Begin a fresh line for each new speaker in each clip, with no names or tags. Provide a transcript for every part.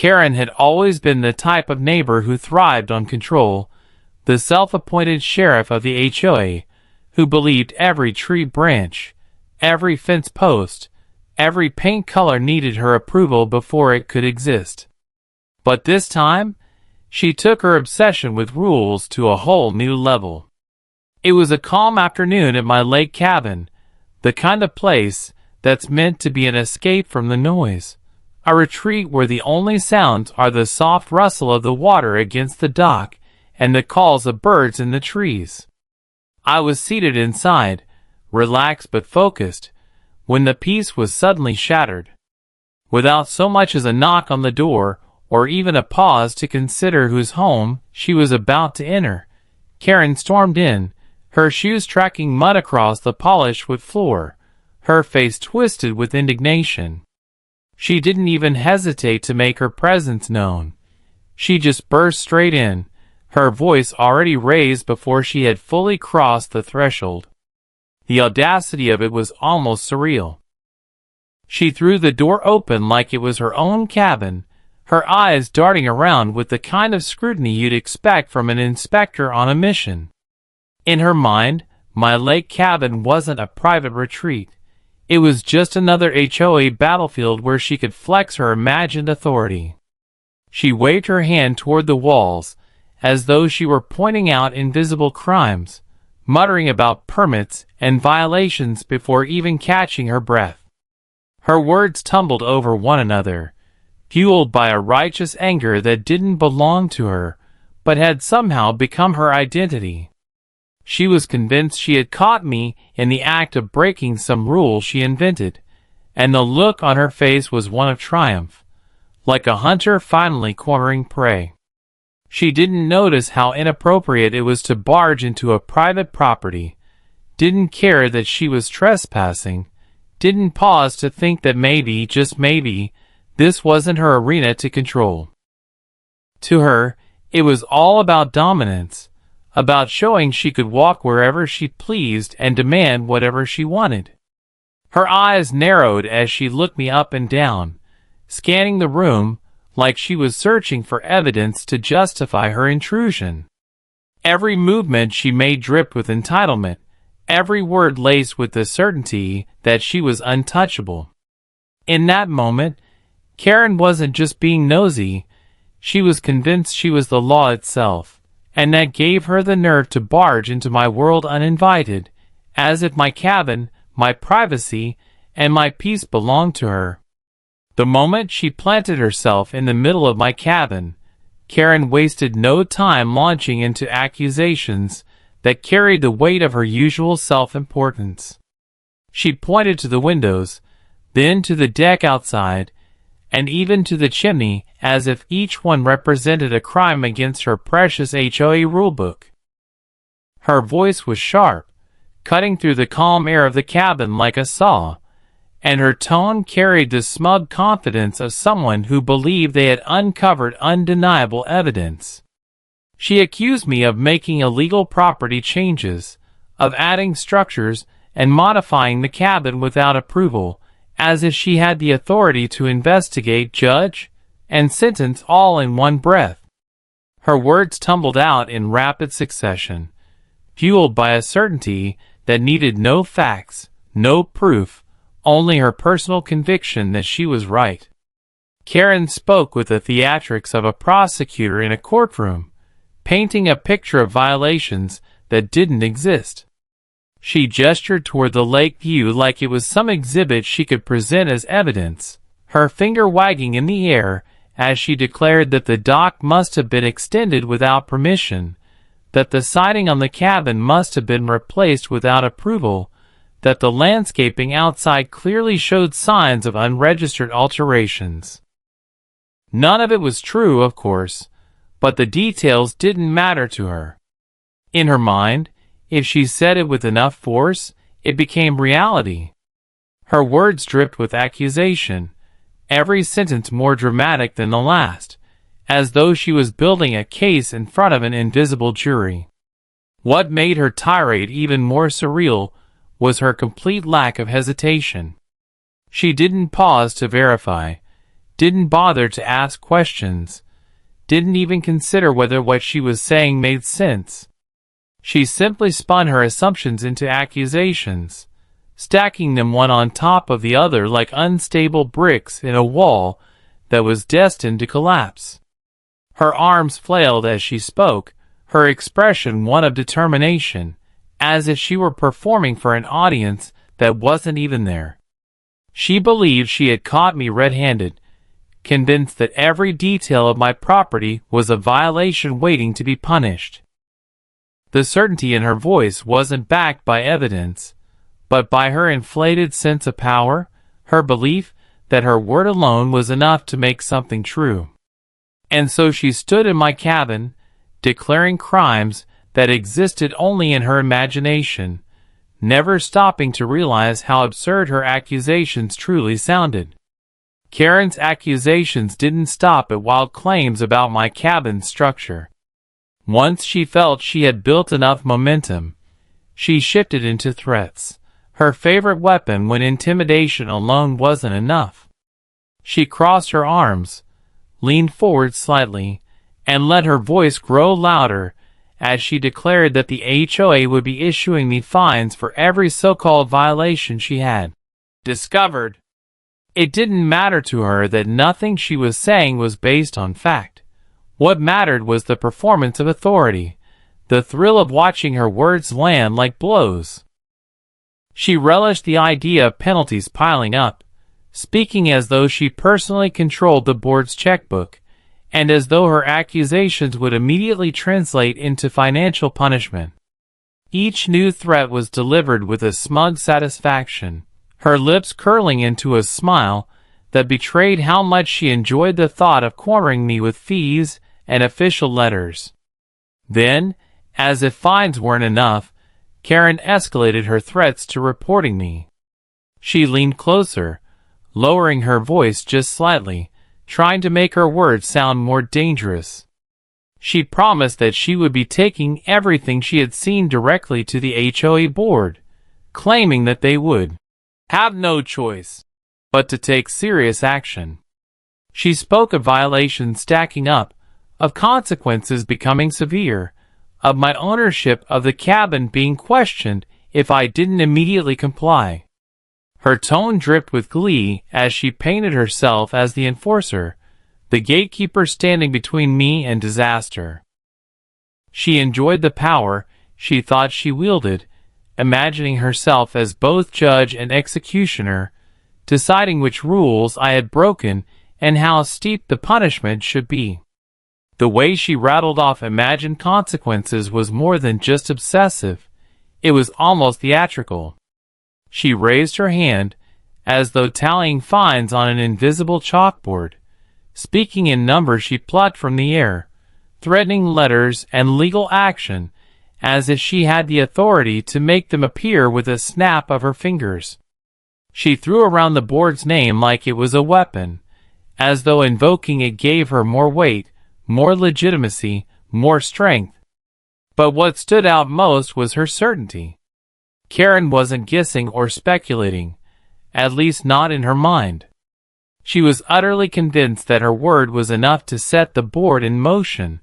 Karen had always been the type of neighbor who thrived on control, the self-appointed sheriff of the HOA, who believed every tree branch, every fence post, every paint color needed her approval before it could exist. But this time, she took her obsession with rules to a whole new level. It was a calm afternoon at my lake cabin, the kind of place that's meant to be an escape from the noise, a retreat where the only sounds are the soft rustle of the water against the dock and the calls of birds in the trees. I was seated inside, relaxed but focused, when the peace was suddenly shattered. Without so much as a knock on the door, or even a pause to consider whose home she was about to enter, Karen stormed in, her shoes tracking mud across the polished wood floor, her face twisted with indignation. She didn't even hesitate to make her presence known. She just burst straight in, her voice already raised before she had fully crossed the threshold. The audacity of it was almost surreal. She threw the door open like it was her own cabin, her eyes darting around with the kind of scrutiny you'd expect from an inspector on a mission. In her mind, my lake cabin wasn't a private retreat. It was just another HOA battlefield where she could flex her imagined authority. She waved her hand toward the walls, as though she were pointing out invisible crimes, muttering about permits and violations before even catching her breath. Her words tumbled over one another, fueled by a righteous anger that didn't belong to her, but had somehow become her identity. She was convinced she had caught me in the act of breaking some rule she invented, and the look on her face was one of triumph, like a hunter finally cornering prey. She didn't notice how inappropriate it was to barge into a private property, didn't care that she was trespassing, didn't pause to think that maybe, just maybe, this wasn't her arena to control. To her, it was all about dominance, about showing she could walk wherever she pleased and demand whatever she wanted. Her eyes narrowed as she looked me up and down, scanning the room like she was searching for evidence to justify her intrusion. Every movement she made dripped with entitlement, every word laced with the certainty that she was untouchable. In that moment, Karen wasn't just being nosy, she was convinced she was the law itself, and that gave her the nerve to barge into my world uninvited, as if my cabin, my privacy, and my peace belonged to her. The moment she planted herself in the middle of my cabin, Karen wasted no time launching into accusations that carried the weight of her usual self-importance. She pointed to the windows, then to the deck outside, and even to the chimney, as if each one represented a crime against her precious HOA rulebook. Her voice was sharp, cutting through the calm air of the cabin like a saw, and her tone carried the smug confidence of someone who believed they had uncovered undeniable evidence. She accused me of making illegal property changes, of adding structures and modifying the cabin without approval, as if she had the authority to investigate, judge, and sentence all in one breath. Her words tumbled out in rapid succession, fueled by a certainty that needed no facts, no proof, only her personal conviction that she was right. Karen spoke with the theatrics of a prosecutor in a courtroom, painting a picture of violations that didn't exist. She gestured toward the lake view like it was some exhibit she could present as evidence, her finger wagging in the air as she declared that the dock must have been extended without permission, that the siding on the cabin must have been replaced without approval, that the landscaping outside clearly showed signs of unregistered alterations. None of it was true, of course, but the details didn't matter to her. In her mind, if she said it with enough force, it became reality. Her words dripped with accusation, every sentence more dramatic than the last, as though she was building a case in front of an invisible jury. What made her tirade even more surreal was her complete lack of hesitation. She didn't pause to verify, didn't bother to ask questions, didn't even consider whether what she was saying made sense. She simply spun her assumptions into accusations, stacking them one on top of the other like unstable bricks in a wall that was destined to collapse. Her arms flailed as she spoke, her expression one of determination, as if she were performing for an audience that wasn't even there. She believed she had caught me red-handed, convinced that every detail of my property was a violation waiting to be punished. The certainty in her voice wasn't backed by evidence, but by her inflated sense of power, her belief that her word alone was enough to make something true. And so she stood in my cabin, declaring crimes that existed only in her imagination, never stopping to realize how absurd her accusations truly sounded. Karen's accusations didn't stop at wild claims about my cabin's structure. Once she felt she had built enough momentum, she shifted into threats, her favorite weapon when intimidation alone wasn't enough. She crossed her arms, leaned forward slightly, and let her voice grow louder as she declared that the HOA would be issuing me fines for every so-called violation she had discovered. It didn't matter to her that nothing she was saying was based on fact. What mattered was the performance of authority, the thrill of watching her words land like blows. She relished the idea of penalties piling up, speaking as though she personally controlled the board's checkbook, and as though her accusations would immediately translate into financial punishment. Each new threat was delivered with a smug satisfaction, her lips curling into a smile that betrayed how much she enjoyed the thought of cornering me with fees and official letters. Then, as if fines weren't enough, Karen escalated her threats to reporting me. She leaned closer, lowering her voice just slightly, trying to make her words sound more dangerous. She promised that she would be taking everything she had seen directly to the HOA board, claiming that they would have no choice but to take serious action. She spoke of violations stacking up, of consequences becoming severe, of my ownership of the cabin being questioned if I didn't immediately comply. Her tone dripped with glee as she painted herself as the enforcer, the gatekeeper standing between me and disaster. She enjoyed the power she thought she wielded, imagining herself as both judge and executioner, deciding which rules I had broken and how steep the punishment should be. The way she rattled off imagined consequences was more than just obsessive, it was almost theatrical. She raised her hand, as though tallying fines on an invisible chalkboard, speaking in numbers she plucked from the air, threatening letters and legal action, as if she had the authority to make them appear with a snap of her fingers. She threw around the board's name like it was a weapon, as though invoking it gave her more weight, more legitimacy, more strength. But what stood out most was her certainty. Karen wasn't guessing or speculating, at least not in her mind. She was utterly convinced that her word was enough to set the board in motion,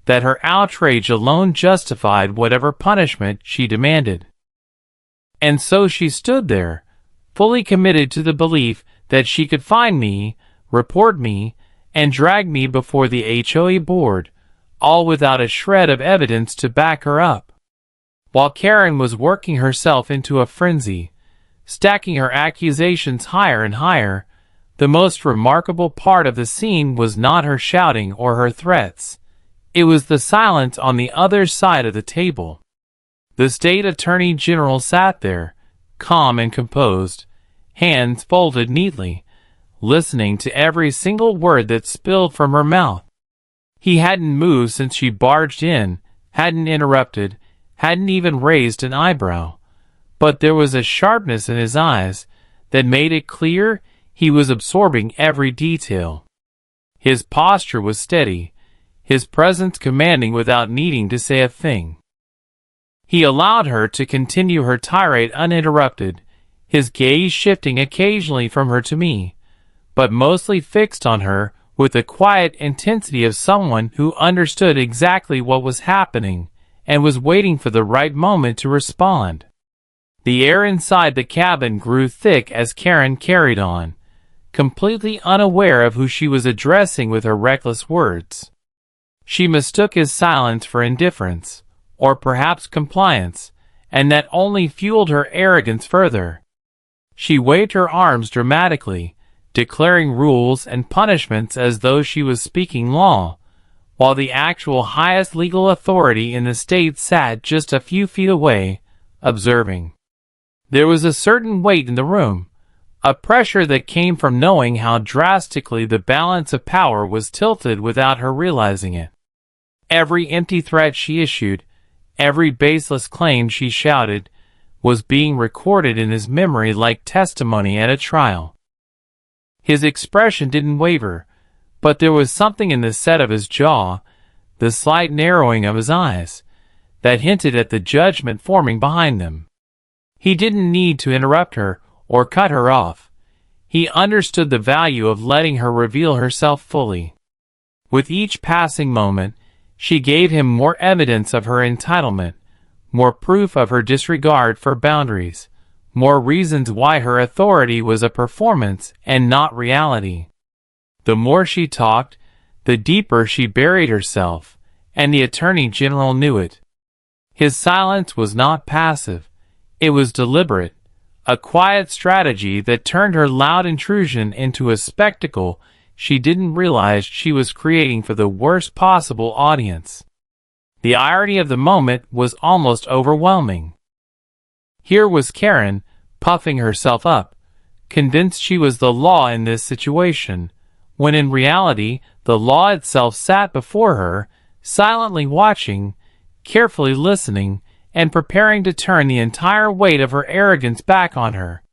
that her outrage alone justified whatever punishment she demanded. And so she stood there, fully committed to the belief that she could find me, report me, and drag me before the HOA board, all without a shred of evidence to back her up. While Karen was working herself into a frenzy, stacking her accusations higher and higher, the most remarkable part of the scene was not her shouting or her threats. It was the silence on the other side of the table. The state attorney general sat there, calm and composed, hands folded neatly, listening to every single word that spilled from her mouth. He hadn't moved since she barged in, hadn't interrupted, hadn't even raised an eyebrow. But there was a sharpness in his eyes that made it clear he was absorbing every detail. His posture was steady, his presence commanding without needing to say a thing. He allowed her to continue her tirade uninterrupted, his gaze shifting occasionally from her to me, but mostly fixed on her with the quiet intensity of someone who understood exactly what was happening and was waiting for the right moment to respond. The air inside the cabin grew thick as Karen carried on, completely unaware of who she was addressing with her reckless words. She mistook his silence for indifference, or perhaps compliance, and that only fueled her arrogance further. She waved her arms dramatically, declaring rules and punishments as though she was speaking law, while the actual highest legal authority in the state sat just a few feet away, observing. There was a certain weight in the room, a pressure that came from knowing how drastically the balance of power was tilted without her realizing it. Every empty threat she issued, every baseless claim she shouted, was being recorded in his memory like testimony at a trial. His expression didn't waver, but there was something in the set of his jaw, the slight narrowing of his eyes, that hinted at the judgment forming behind them. He didn't need to interrupt her or cut her off. He understood the value of letting her reveal herself fully. With each passing moment, she gave him more evidence of her entitlement, more proof of her disregard for boundaries, more reasons why her authority was a performance and not reality. The more she talked, the deeper she buried herself, and the Attorney General knew it. His silence was not passive. It was deliberate, a quiet strategy that turned her loud intrusion into a spectacle she didn't realize she was creating for the worst possible audience. The irony of the moment was almost overwhelming. Here was Karen, puffing herself up, convinced she was the law in this situation, when in reality the law itself sat before her, silently watching, carefully listening, and preparing to turn the entire weight of her arrogance back on her.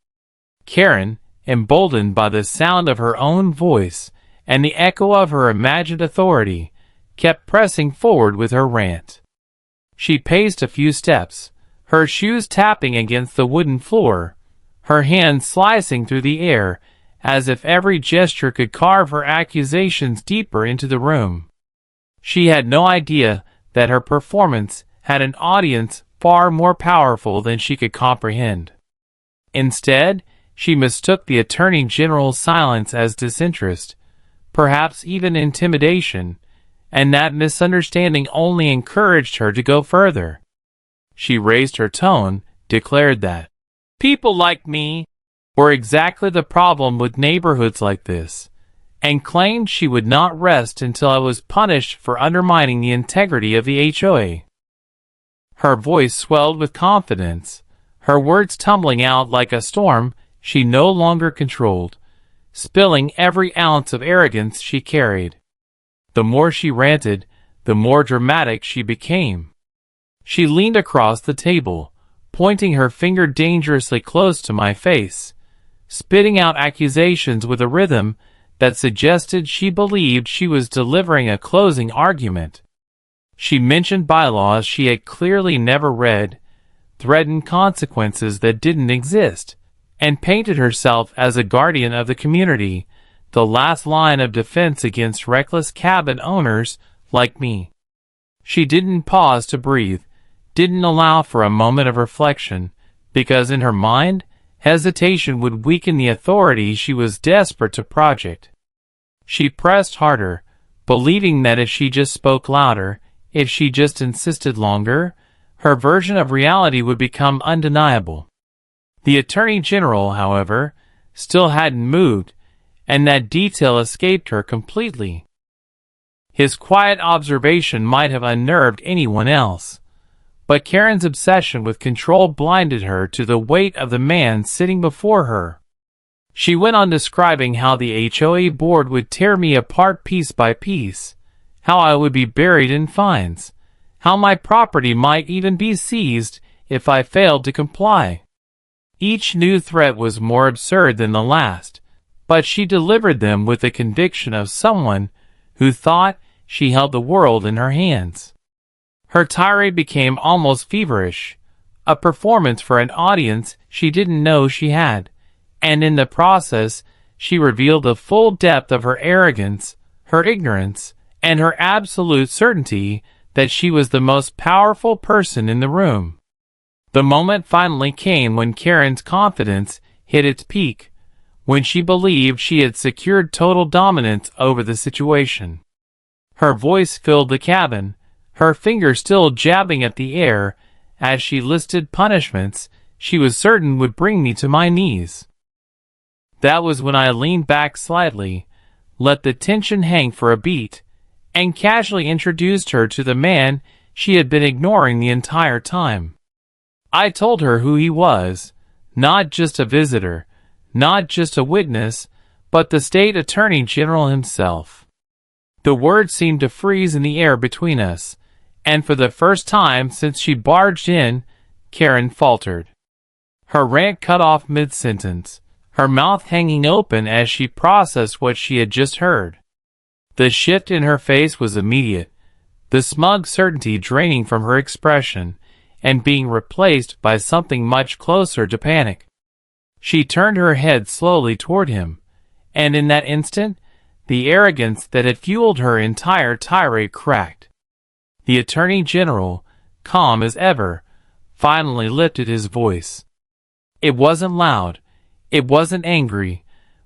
Karen, emboldened by the sound of her own voice and the echo of her imagined authority, kept pressing forward with her rant. She paced a few steps, her shoes tapping against the wooden floor, her hands slicing through the air, as if every gesture could carve her accusations deeper into the room. She had no idea that her performance had an audience far more powerful than she could comprehend. Instead, she mistook the Attorney General's silence as disinterest, perhaps even intimidation, and that misunderstanding only encouraged her to go further. She raised her tone, declared that people like me were exactly the problem with neighborhoods like this, and claimed she would not rest until I was punished for undermining the integrity of the HOA. Her voice swelled with confidence, her words tumbling out like a storm she no longer controlled, spilling every ounce of arrogance she carried. The more she ranted, the more dramatic she became. She leaned across the table, pointing her finger dangerously close to my face, spitting out accusations with a rhythm that suggested she believed she was delivering a closing argument. She mentioned bylaws she had clearly never read, threatened consequences that didn't exist, and painted herself as a guardian of the community, the last line of defense against reckless cabin owners like me. She didn't pause to breathe, didn't allow for a moment of reflection, because in her mind, hesitation would weaken the authority she was desperate to project. She pressed harder, believing that if she just spoke louder, if she just insisted longer, her version of reality would become undeniable. The Attorney General, however, still hadn't moved, and that detail escaped her completely. His quiet observation might have unnerved anyone else, but Karen's obsession with control blinded her to the weight of the man sitting before her. She went on describing how the HOA board would tear me apart piece by piece, how I would be buried in fines, how my property might even be seized if I failed to comply. Each new threat was more absurd than the last, but she delivered them with the conviction of someone who thought she held the world in her hands. Her tirade became almost feverish, a performance for an audience she didn't know she had, and in the process, she revealed the full depth of her arrogance, her ignorance, and her absolute certainty that she was the most powerful person in the room. The moment finally came when Karen's confidence hit its peak, when she believed she had secured total dominance over the situation. Her voice filled the cabin, her fingers still jabbing at the air as she listed punishments she was certain would bring me to my knees. That was when I leaned back slightly, let the tension hang for a beat, and casually introduced her to the man she had been ignoring the entire time. I told her who he was, not just a visitor, not just a witness, but the state attorney general himself. The words seemed to freeze in the air between us, and for the first time since she barged in, Karen faltered. Her rant cut off mid-sentence, her mouth hanging open as she processed what she had just heard. The shift in her face was immediate, the smug certainty draining from her expression and being replaced by something much closer to panic. She turned her head slowly toward him, and in that instant, the arrogance that had fueled her entire tirade cracked. The Attorney General, calm as ever, finally lifted his voice. It wasn't loud, it wasn't angry,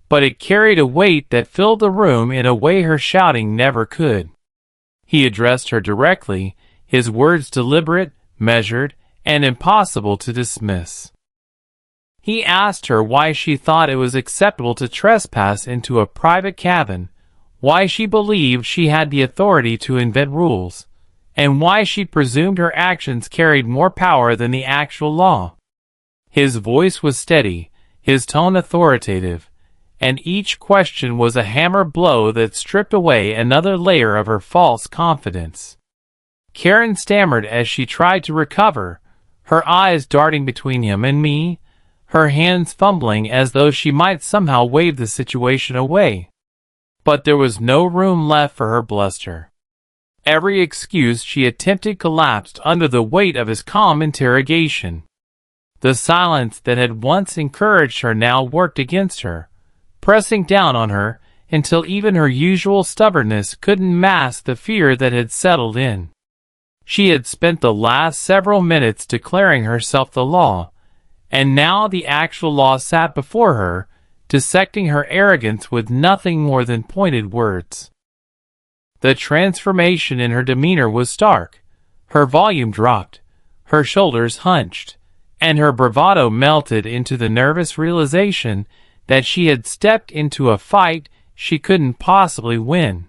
but it carried a weight that filled the room in a way her shouting never could. He addressed her directly, his words deliberate, measured, and impossible to dismiss. He asked her why she thought it was acceptable to trespass into a private cabin, why she believed she had the authority to invent rules, and why she presumed her actions carried more power than the actual law. His voice was steady, his tone authoritative, and each question was a hammer blow that stripped away another layer of her false confidence. Karen stammered as she tried to recover, her eyes darting between him and me, her hands fumbling as though she might somehow wave the situation away. But there was no room left for her bluster. Every excuse she attempted collapsed under the weight of his calm interrogation. The silence that had once encouraged her now worked against her, pressing down on her until even her usual stubbornness couldn't mask the fear that had settled in. She had spent the last several minutes declaring herself the law, and now the actual law sat before her, dissecting her arrogance with nothing more than pointed words. The transformation in her demeanor was stark. Her volume dropped, her shoulders hunched, and her bravado melted into the nervous realization that she had stepped into a fight she couldn't possibly win.